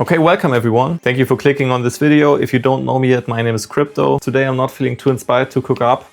Okay, welcome everyone. Thank you for clicking on this video. If you don't know me yet, my name is Crypto. Today I'm not feeling too inspired to cook up.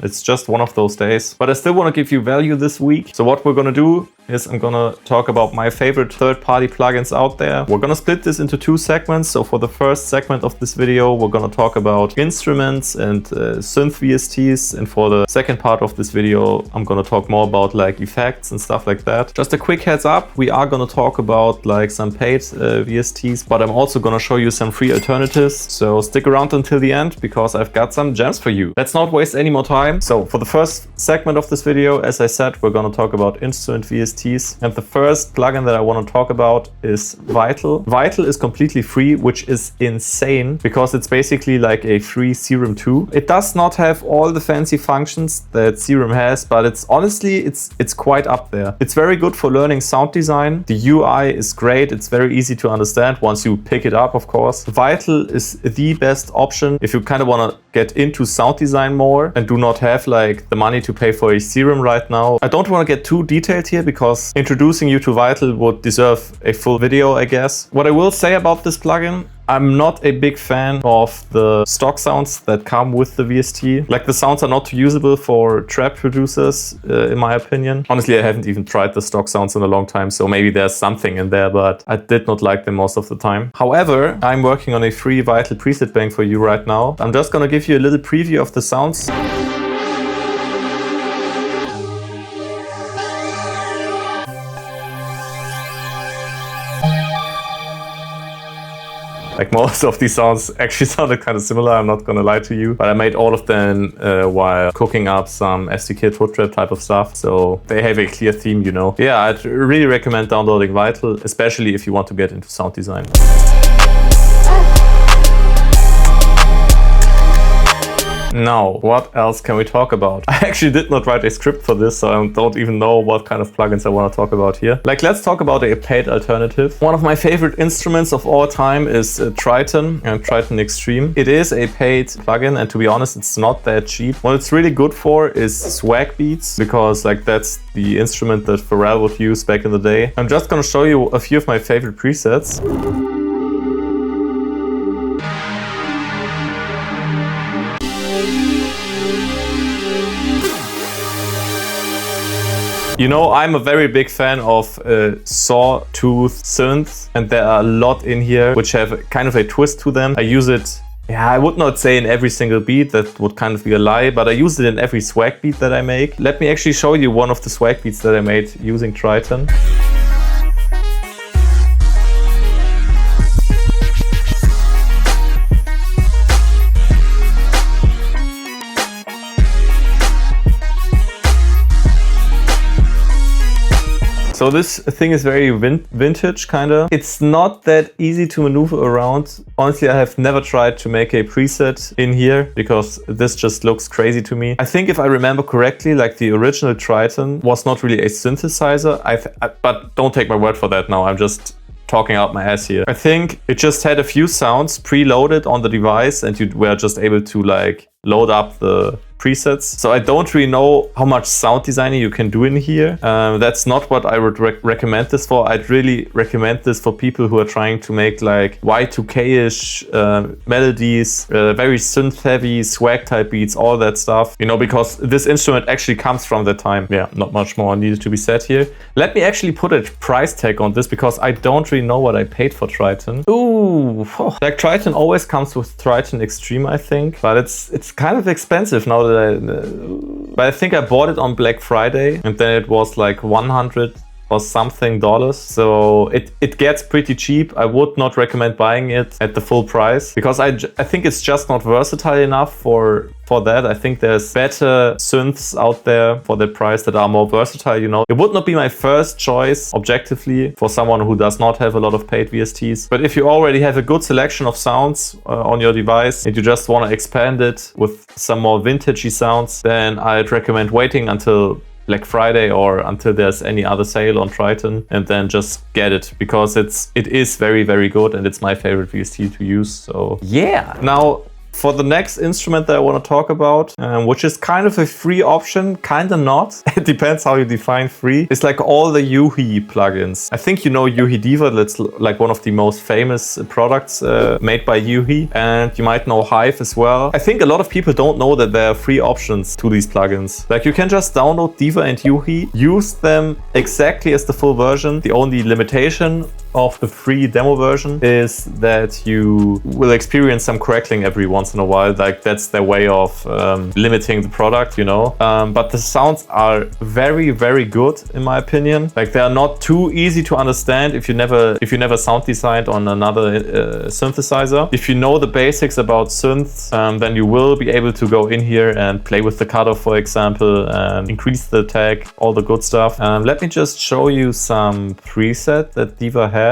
It's just one of those days, but I still want to give you value this week. So what we're gonna do is I'm gonna talk about my favorite third-party plugins out there. We're gonna split this into two segments. So for the first segment of this video, we're gonna talk about instruments and synth VSTs. And for the second part of this video, I'm gonna talk more about like effects and stuff like that. Just a quick heads up, we are gonna talk about like some paid VSTs, but I'm also gonna show you some free alternatives. So stick around until the end because I've got some gems for you. Let's not waste any more time. So for the first segment of this video, as I said, we're gonna talk about instrument VSTs. And the first plugin that I want to talk about is Vital. Vital is completely free, which is insane because it's basically like a free Serum 2. It does not have all the fancy functions that Serum has, but it's honestly, it's quite up there. It's very good for learning sound design. The UI is great. It's very easy to understand once you pick it up, of course. Vital is the best option if you kind of want to get into sound design more and do not have like the money to pay for a Serum right now. I don't want to get too detailed here because introducing you to Vital would deserve a full video, I guess. What I will say about this plugin, I'm not a big fan of the stock sounds that come with the VST. Like the sounds are not too usable for trap producers, in my opinion. Honestly, I haven't even tried the stock sounds in a long time, so maybe there's something in there, but I did not like them most of the time. However, I'm working on a free Vital preset bank for you right now. I'm just gonna give you a little preview of the sounds. Like most of these sounds actually sounded kind of similar, I'm not gonna lie to you. But I made all of them while cooking up some SDK foot trap type of stuff. So they have a clear theme, you know. Yeah, I'd really recommend downloading Vital, especially if you want to get into sound design. Now, what else can we talk about? I actually did not write a script for this, so I don't even know what kind of plugins I want to talk about here. Like, let's talk about a paid alternative. One of my favorite instruments of all time is Triton and Triton Extreme. It is a paid plugin, and to be honest, it's not that cheap. What it's really good for is swag beats, because like that's the instrument that Pharrell would use back in the day. I'm just gonna show you a few of my favorite presets. You know, I'm a very big fan of sawtooth synths, and there are a lot in here which have kind of a twist to them. I use it, yeah, I would not say in every single beat, that would kind of be a lie, but I use it in every swag beat that I make. Let me actually show you one of the swag beats that I made using Triton. So this thing is very vintage, kinda. It's not that easy to maneuver around. Honestly, I have never tried to make a preset in here because this just looks crazy to me. I think if I remember correctly, like the original Triton was not really a synthesizer. But don't take my word for that now. I'm just talking out my ass here. I think it just had a few sounds preloaded on the device and you were just able to like load up the presets. So I don't really know how much sound designing you can do in here. That's not what I would recommend this for. I'd really recommend this for people who are trying to make like Y2K-ish melodies, very synth heavy, swag type beats, all that stuff, you know, because this instrument actually comes from that time. Yeah, not much more needed to be said here. Let me actually put a price tag on this because I don't really know what I paid for Triton. Ooh, like Triton always comes with Triton Extreme, I think, but it's kind of expensive now. But I think I bought it on Black Friday and then it was like $100 or something dollars. So it gets pretty cheap. I would not recommend buying it at the full price because I think it's just not versatile enough for that. I think there's better synths out there for the price that are more versatile, you know. It would not be my first choice objectively for someone who does not have a lot of paid VSTs. But if you already have a good selection of sounds on your device and you just want to expand it with some more vintagey sounds, then I'd recommend waiting until Black Friday or until there's any other sale on Triton and then just get it because it is very, very good and it's my favorite VST to use. So yeah. Now, For the next instrument that I want to talk about, which is kind of a free option, kind of not. It depends how you define free. It's like all the Yuhi plugins. I think you know Yuhi Diva. That's like one of the most famous products made by Yuhi. And you might know Hive as well. I think a lot of people don't know that there are free options to these plugins. Like you can just download Diva and Yuhi, use them exactly as the full version. The only limitation of the free demo version is that you will experience some crackling every once in a while. Like that's their way of limiting the product, you know. But the sounds are very, very good in my opinion. Like they are not too easy to understand if you never sound designed on another synthesizer. If you know the basics about synths, then you will be able to go in here and play with the cutoff, for example, and increase the attack, all the good stuff. Let me just show you some preset that Diva has.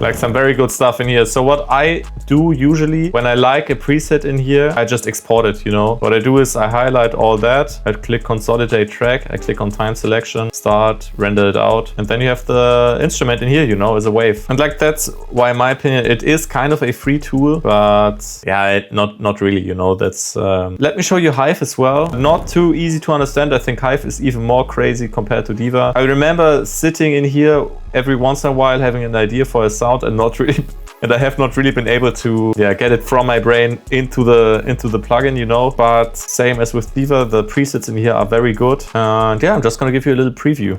Like some very good stuff in here. So what I do usually when I like a preset in here, I just export it, you know. What I do is I highlight all that, I click consolidate track, I click on time selection, start, render it out, and then you have the instrument in here, you know, as a wave. And like that's why in my opinion it is kind of a free tool, but yeah, not really, you know. That's let me show you Hive as well. Not too easy to understand. I think Hive is even more crazy compared to Diva. I remember sitting in here every once in a while having an idea for a sound and I have not really been able to get it from my brain into the plugin, you know. But same as with Diva, the presets in here are very good. And yeah, I'm just gonna give you a little preview.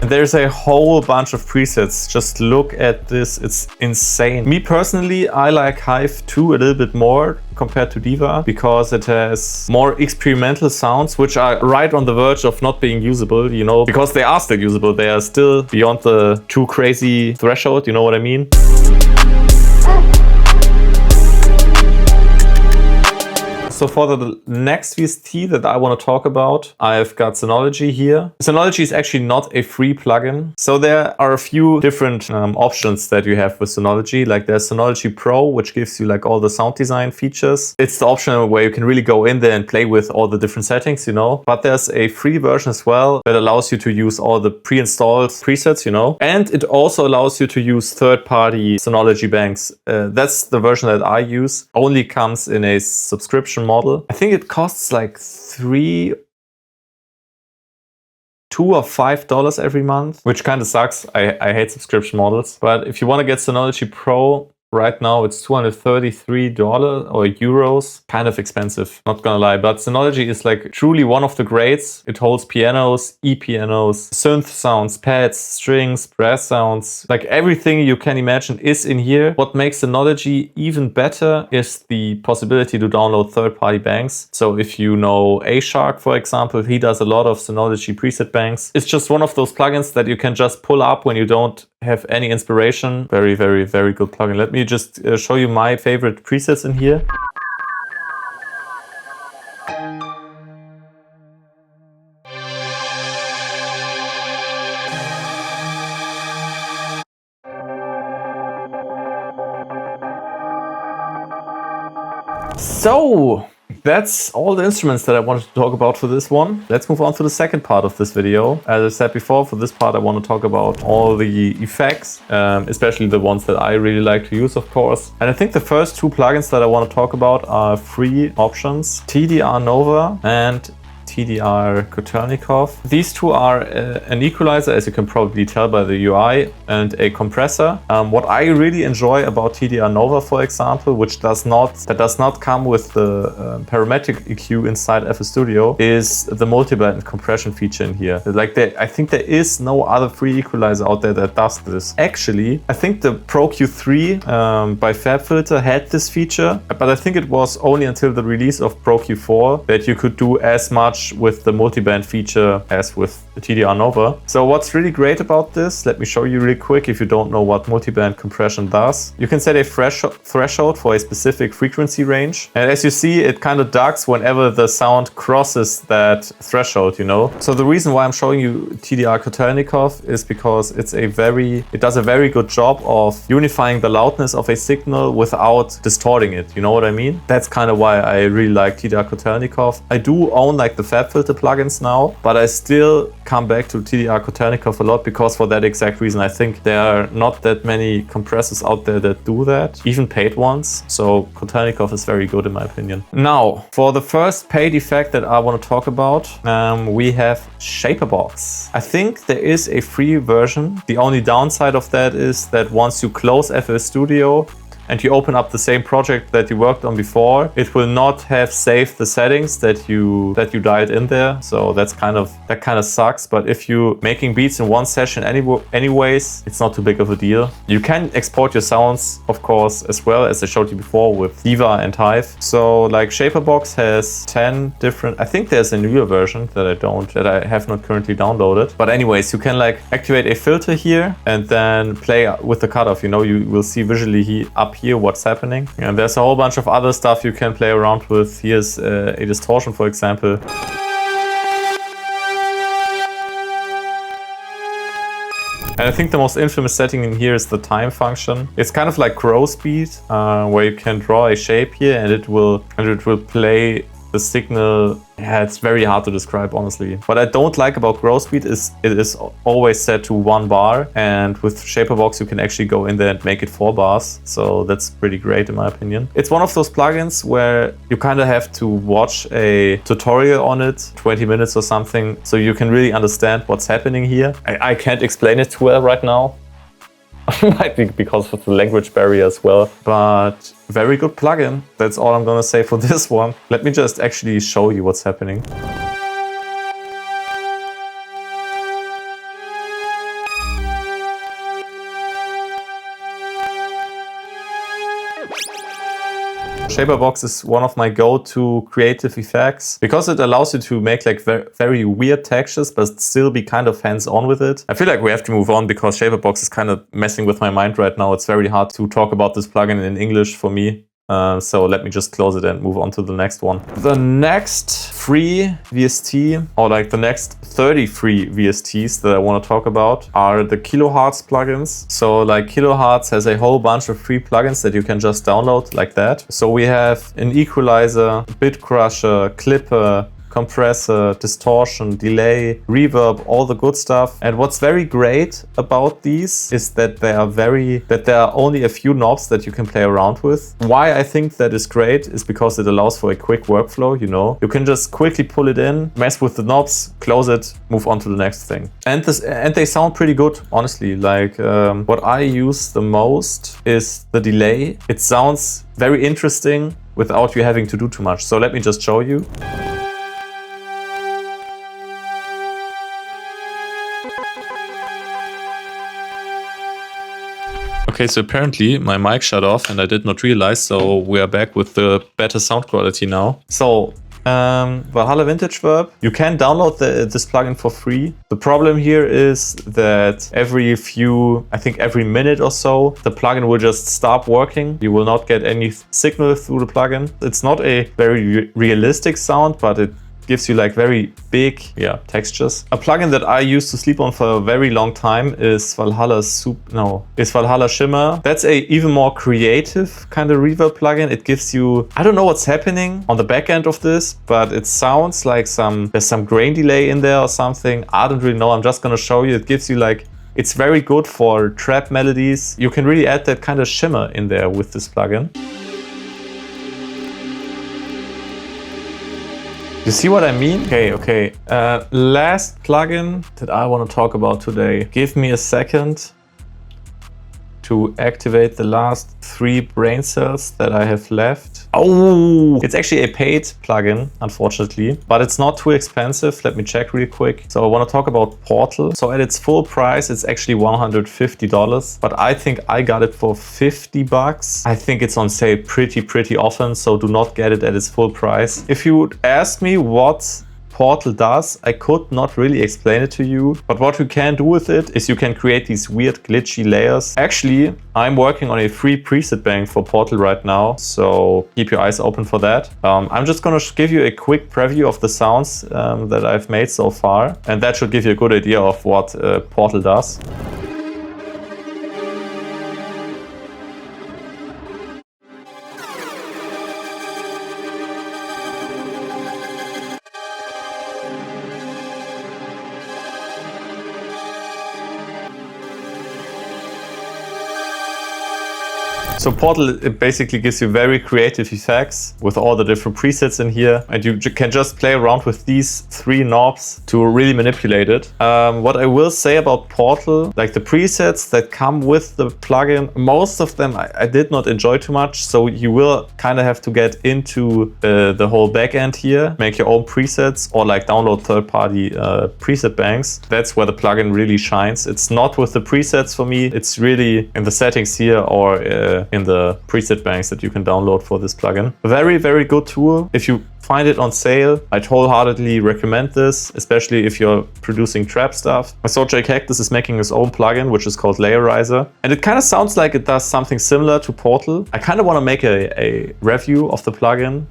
There's a whole bunch of presets. Just look at this, it's insane. Me personally, I like Hive 2 a little bit more compared to Diva because it has more experimental sounds which are right on the verge of not being usable, you know, because they are still usable. They are still beyond the too crazy threshold, you know what I mean? So for the next VST that I want to talk about, I've got Synology here. Synology is actually not a free plugin. So there are a few different options that you have with Synology. Like there's Synology Pro, which gives you like all the sound design features. It's the option where you can really go in there and play with all the different settings, you know. But there's a free version as well that allows you to use all the pre-installed presets, you know. And it also allows you to use third-party Synology banks. That's the version that I use. Only comes in a subscription model. I think it costs like $2 or $5 every month, which kind of sucks. I hate subscription models. But if you want to get Synology Pro, right now it's $233 or euros. Kind of expensive, not gonna lie. But Synology is like truly one of the greats. It holds pianos, e-pianos, synth sounds, pads, strings, brass sounds. Like everything you can imagine is in here. What makes Synology even better is the possibility to download third-party banks. So if you know A-Shark, for example, he does a lot of Synology preset banks. It's just one of those plugins that you can just pull up when you don't have any inspiration. Very, very, very good plugin. Let me just show you my favorite presets in here. So that's all the instruments that I wanted to talk about for this one. Let's move on to the second part of this video. As I said before, for this part I want to talk about all the effects, especially the ones that I really like to use, of course. And I think the first two plugins that I want to talk about are free options: TDR Nova and TDR Kotelnikov. These two are an equalizer, as you can probably tell by the UI, and a compressor. What I really enjoy about TDR Nova, for example, which does not come with the parametric EQ inside FL Studio, is the multiband compression feature in here. Like I think there is no other free equalizer out there that does this. Actually, I think the Pro Q3 by FabFilter had this feature, but I think it was only until the release of Pro Q4 that you could do as much with the multiband feature as with the TDR Nova. So what's really great about this, let me show you really quick if you don't know what multiband compression does. You can set a threshold for a specific frequency range. And as you see, it kind of ducks whenever the sound crosses that threshold, you know. So the reason why I'm showing you TDR Kotelnikov is because it does a very good job of unifying the loudness of a signal without distorting it, you know what I mean? That's kind of why I really like TDR Kotelnikov. I do own like the FabFilter plugins now, but I still come back to TDR Kotelnikov a lot because for that exact reason, I think there are not that many compressors out there that do that, even paid ones. So Kotelnikov is very good in my opinion. Now, for the first paid effect that I want to talk about, we have Shaperbox. I think there is a free version. The only downside of that is that once you close FL Studio and you open up the same project that you worked on before, it will not have saved the settings that you dialed in there. So that kind of sucks. But if you're making beats in one session anyways, it's not too big of a deal. You can export your sounds, of course, as well, as I showed you before with Diva and Hive. So like Shaperbox has 10 different, I think there's a newer version that I have not currently downloaded. But anyways, you can like activate a filter here and then play with the cutoff. You know, you will see visually up here what's happening, and there's a whole bunch of other stuff you can play around with. Here's a distortion, for example. And I think the most infamous setting in here is the time function. It's kind of like grow speed, where you can draw a shape here and it will play the signal. Yeah, it's very hard to describe, honestly. What I don't like about grow speed is it is always set to 1 bar, and with Shaperbox you can actually go in there and make it 4 bars. So that's pretty great in my opinion. It's one of those plugins where you kind of have to watch a tutorial on it, 20 minutes or something, so you can really understand what's happening here. I can't explain it too well right now. Might be because of the language barrier as well, but very good plugin. That's all I'm gonna say for this one. Let me just actually show you what's happening. Shaperbox is one of my go-to creative effects because it allows you to make like very weird textures but still be kind of hands-on with it. I feel like we have to move on because Shaperbox is kind of messing with my mind right now. It's very hard to talk about this plugin in English for me. So let me just close it and move on to the next one. The next free VST, or like the next 30 free VSTs that I want to talk about, are the Kilohertz plugins. So like Kilohertz has a whole bunch of free plugins that you can just download like that. So we have an equalizer, bit crusher, clipper, compressor, distortion, delay, reverb, all the good stuff. And what's very great about these is that there are only a few knobs that you can play around with. Why I think that is great is because it allows for a quick workflow, you know. You can just quickly pull it in, mess with the knobs, close it, move on to the next thing. And they sound pretty good, honestly. Like what I use the most is the delay. It sounds very interesting without you having to do too much. So let me just show you. Okay, so apparently my mic shut off and I did not realize, so we are back with the better sound quality now. So, Valhalla Vintage Verb, you can download this plugin for free. The problem here is that I think every minute or so, the plugin will just stop working. You will not get any signal through the plugin. It's not a very realistic sound, but it gives you like very big textures. A plugin that I used to sleep on for a very long time is Valhalla Shimmer. That's a even more creative kind of reverb plugin. It gives you, I don't know what's happening on the back end of this, but it sounds like there's some grain delay in there or something. I don't really know. I'm just gonna show you. It gives you like, it's very good for trap melodies. You can really add that kind of shimmer in there with this plugin. You see what I mean? Okay. Last plugin that I want to talk about today. Give me a second to activate the last 3 brain cells that I have left. Oh, it's actually a paid plugin, unfortunately, but it's not too expensive. Let me check really quick. So I want to talk about Portal. So at its full price, it's actually $150, but I think I got it for $50. I think it's on sale pretty often, so do not get it at its full price. If you would ask me what Portal does, I could not really explain it to you. But what you can do with it is you can create these weird glitchy layers. Actually, I'm working on a free preset bank for Portal right now, so keep your eyes open for that. I'm just gonna give you a quick preview of the sounds that I've made so far, and that should give you a good idea of what Portal does. So Portal, it basically gives you very creative effects with all the different presets in here, and you can just play around with these 3 knobs to really manipulate it. What I will say about Portal, like the presets that come with the plugin, most of them I did not enjoy too much, so you will kind of have to get into the whole backend here, make your own presets, or like download third-party preset banks. That's where the plugin really shines. It's not with the presets for me, it's really in the settings here or in the preset banks that you can download for this plugin. A very, very good tool. If you find it on sale, I'd wholeheartedly recommend this, especially if you're producing trap stuff. I saw Jake Cactus is making his own plugin, which is called Layerizer, and it kind of sounds like it does something similar to Portal. I kind of want to make a review of the plugin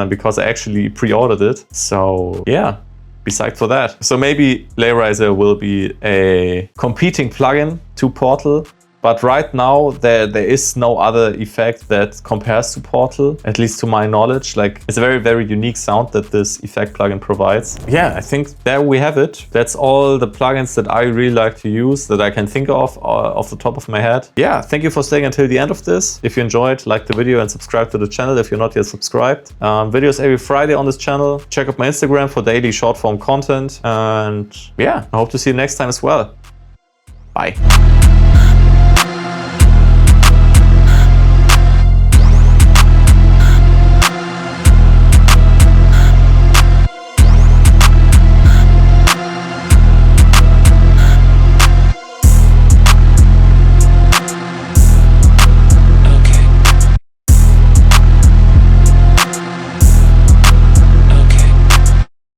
because I actually pre-ordered it. So yeah, be psyched for that. So maybe Layerizer will be a competing plugin to Portal. But right now, there is no other effect that compares to Portal, at least to my knowledge. Like, it's a very, very unique sound that this effect plugin provides. Yeah, I think there we have it. That's all the plugins that I really like to use, that I can think of off the top of my head. Yeah, thank you for staying until the end of this. If you enjoyed, like the video and subscribe to the channel if you're not yet subscribed. Videos every Friday on this channel. Check out my Instagram for daily short form content. And yeah, I hope to see you next time as well. Bye.